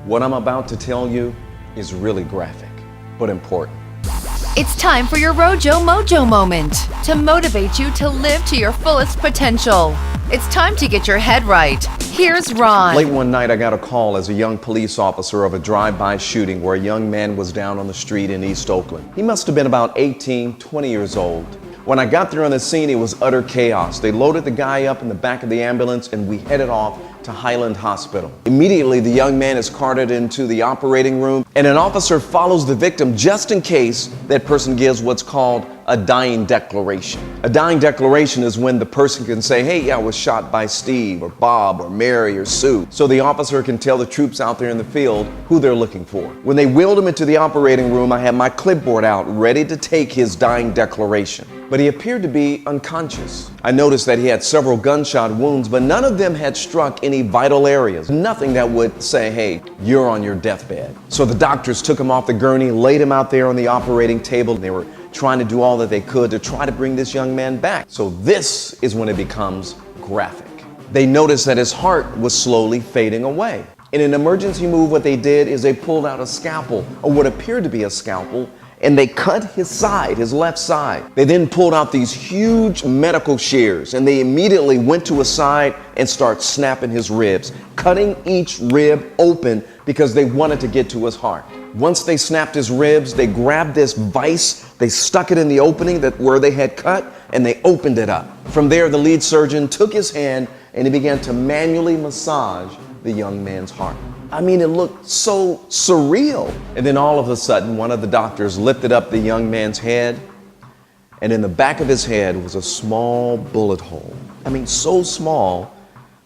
What I'm about to tell you is really graphic, but important. It's time for your Rojo Mojo moment to motivate you to live to your fullest potential. It's time to get your head right. Here's Ron. Late one night, I got a call as a young police officer of a drive-by shooting where a young man was down on the street in East Oakland. He must have been about 18, 20 years old. When I got there on the scene, it was utter chaos. They loaded the guy up in the back of the ambulance and we headed off to Highland Hospital. Immediately, the young man is carted into the operating room and an officer follows the victim just in case that person gives what's called a dying declaration. A dying declaration is when the person can say, hey, I was shot by Steve or Bob or Mary or Sue. So the officer can tell the troops out there in the field who they're looking for. When they wheeled him into the operating room, I had my clipboard out ready to take his dying declaration. But he appeared to be unconscious. I noticed that he had several gunshot wounds, but none of them had struck any vital areas. Nothing that would say, hey, you're on your deathbed. So the doctors took him off the gurney, laid him out there on the operating table. They were trying to do all that they could to try to bring this young man back. So this is when it becomes graphic. They noticed that his heart was slowly fading away. In an emergency move, what they did is they pulled out a scalpel, or what appeared to be a scalpel, and they cut his side, his left side. They then pulled out these huge medical shears and they immediately went to his side and started snapping his ribs, cutting each rib open because they wanted to get to his heart. Once they snapped his ribs, they grabbed this vise, they stuck it in the opening where they had cut, and they opened it up. From there, the lead surgeon took his hand and he began to manually massage the young man's heart. I mean, it looked so surreal. And then all of a sudden, one of the doctors lifted up the young man's head, and in the back of his head was a small bullet hole. I mean, so small,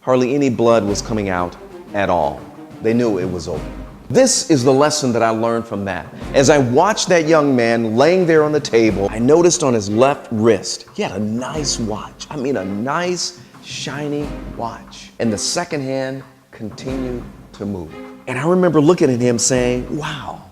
hardly any blood was coming out at all. They knew it was over. This is the lesson that I learned from that. As I watched that young man laying there on the table, I noticed on his left wrist, he had a nice watch. I mean, a nice, shiny watch. And the second hand continued to move. And I remember looking at him saying, wow,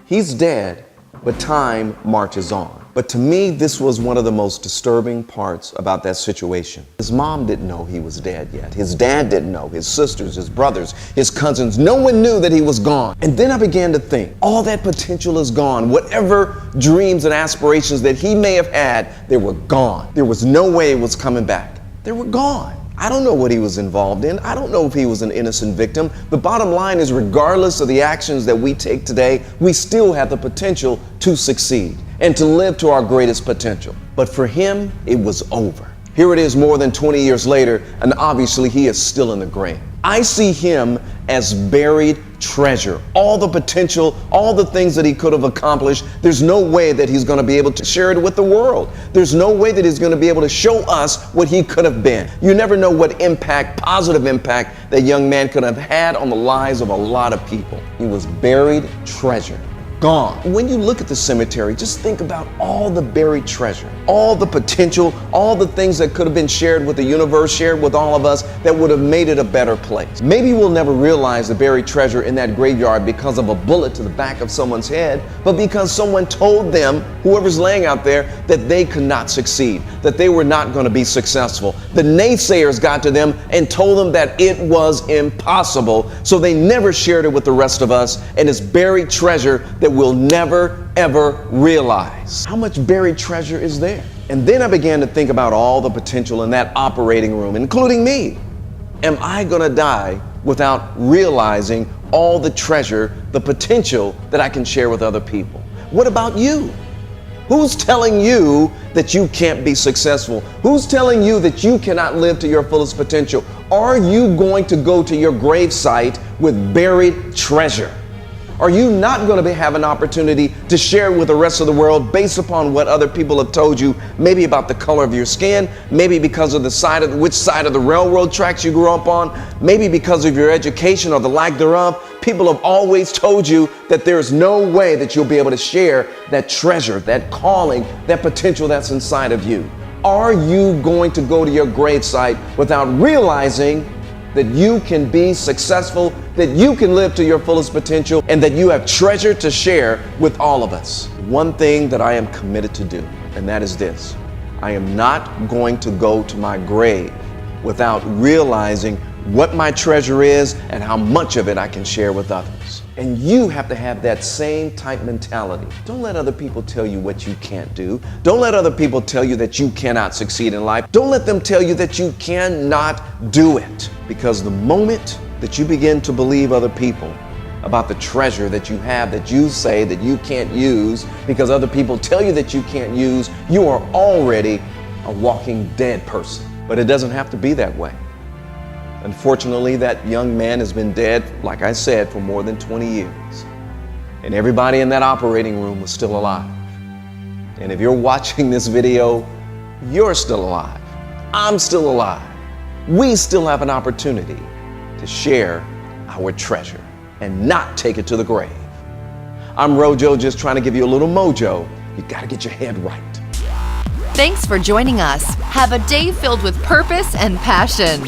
he's dead, but time marches on. But to me, this was one of the most disturbing parts about that situation. His mom didn't know he was dead yet. His dad didn't know, his sisters, his brothers, his cousins. No one knew that he was gone. And then I began to think, all that potential is gone. Whatever dreams and aspirations that he may have had, they were gone. There was no way it was coming back. They were gone. I don't know what he was involved in. I don't know if he was an innocent victim. The bottom line is, regardless of the actions that we take today, we still have the potential to succeed and to live to our greatest potential. But for him, it was over. Here it is more than 20 years later, and obviously he is still in the grave. I see him as buried treasure. All the potential, all the things that he could have accomplished, there's no way that he's going to be able to share it with the world. There's no way that he's going to be able to show us what he could have been. You never know what impact, positive impact, that young man could have had on the lives of a lot of people. He was buried treasure. Gone. When you look at the cemetery, just think about all the buried treasure, all the potential, all the things that could have been shared with the universe, shared with all of us, that would have made it a better place. Maybe we'll never realize the buried treasure in that graveyard because of a bullet to the back of someone's head, but because someone told them, whoever's laying out there, that they could not succeed, that they were not going to be successful. The naysayers got to them and told them that it was impossible, so they never shared it with the rest of us, and it's buried treasure that we'll never, ever realize. How much buried treasure is there? And then I began to think about all the potential in that operating room, including me. Am I gonna die without realizing all the treasure, the potential that I can share with other people? What about you? Who's telling you that you can't be successful? Who's telling you that you cannot live to your fullest potential? Are you going to go to your gravesite with buried treasure? Are you not going to have an opportunity to share with the rest of the world based upon what other people have told you, maybe about the color of your skin, maybe because of which side of the railroad tracks you grew up on, maybe because of your education or the lack thereof? People have always told you that there's no way that you'll be able to share that treasure, that calling, that potential that's inside of you. Are you going to go to your gravesite without realizing that you can be successful, that you can live to your fullest potential, and that you have treasure to share with all of us? One thing that I am committed to do, and that is this: I am not going to go to my grave without realizing what my treasure is and how much of it I can share with others. And you have to have that same type mentality. Don't let other people tell you what you can't do. Don't let other people tell you that you cannot succeed in life. Don't let them tell you that you cannot do it. Because the moment that you begin to believe other people about the treasure that you have that you say that you can't use because other people tell you that you can't use, you are already a walking dead person. But it doesn't have to be that way. Unfortunately, that young man has been dead, like I said, for more than 20 years. And everybody in that operating room was still alive. And if you're watching this video, you're still alive. I'm still alive. We still have an opportunity to share our treasure and not take it to the grave. I'm Rojo, just trying to give you a little mojo. You gotta get your head right. Thanks for joining us. Have a day filled with purpose and passion.